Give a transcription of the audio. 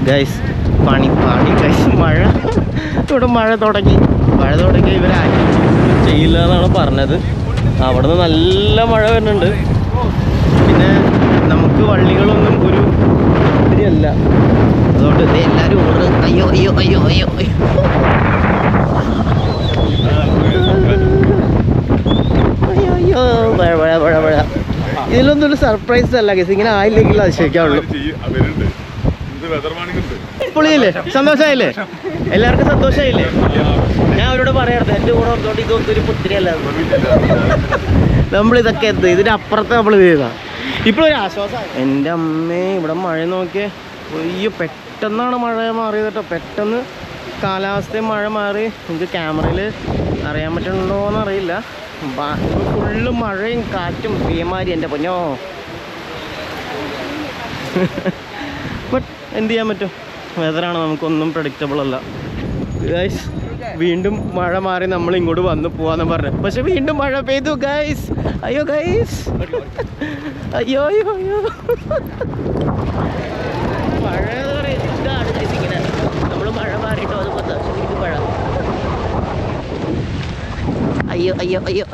Guys പണി guys. മഴ ഇവിടെ മഴ തുടങ്ങി ഇവരാരും ചെയ്യില്ല എന്നാണ് പറഞ്ഞത്. അവിടെ നിന്ന് നല്ല മഴ വരുന്നുണ്ട്. പിന്നെ നമുക്ക് വള്ളികളൊന്നും ഒരു ഇതിരിയല്ല, അതുകൊണ്ട് എല്ലാവരും ഓടുന്നത്. അയ്യോ അയ്യോ അയ്യോ അയ്യോ അയ്യോ അയ്യോ അയ്യോ മഴ മഴ മഴ മഴ. ഇതിലൊന്നും ഒരു സർപ്രൈസ് അല്ല ഗൈസ്, ഇങ്ങനെ ആയില്ലെങ്കിൽ അത് ശരിയാവുള്ളൂ. പൊളിയില്ലേ? സന്തോഷമായില്ലേ? എല്ലാവർക്കും സന്തോഷമായില്ലേ? ഞാൻ അവരോട് പറയാറുണ്ട് എൻ്റെ കൂടെ ഓർത്തോണ്ട് ഇതൊന്നും ഒരു പുത്തിരിയല്ല. നമ്മളിതൊക്കെ എന്ത് ഇതിൻ്റെ അപ്പുറത്ത് നമ്മൾ ചെയ്താ ഇപ്പോഴൊരു ആശ്വാസമായി. എൻ്റെ അമ്മേ ഇവിടെ മഴ നോക്കിയേ. അയ്യോ പെട്ടെന്നാണ് മഴ മാറിയത് കേട്ടോ. പെട്ടെന്ന് കാലാവസ്ഥയും മഴ മാറി. എനിക്ക് ക്യാമറയിൽ അറിയാൻ പറ്റുന്നുണ്ടോയെന്ന് അറിയില്ല. ഫുള്ള് മഴയും കാറ്റും പേമാരി എൻ്റെ പൊന്നോ. ബട്ട് എന്ത് ചെയ്യാൻ പറ്റും, വെതറാണ്, നമുക്കൊന്നും പ്രഡിക്റ്റബിൾ അല്ല ഗൈസ്. വീണ്ടും മഴ മാറി നമ്മൾ ഇങ്ങോട്ട് വന്ന് പോവാന്ന് പറഞ്ഞു, പക്ഷെ വീണ്ടും മഴ പെയ്തു ഗൈസ്. അയ്യോ ഗൈസ്, അയ്യോ അയ്യോ അയ്യോ. മഴ എന്ന് പറയുന്നത് ഇതാണ് ഗൈസ്. ഇങ്ങനെ നമ്മൾ മഴ മാറിയിട്ടോ അത് മഴ. അയ്യോ അയ്യോ അയ്യോ അയ്യോ.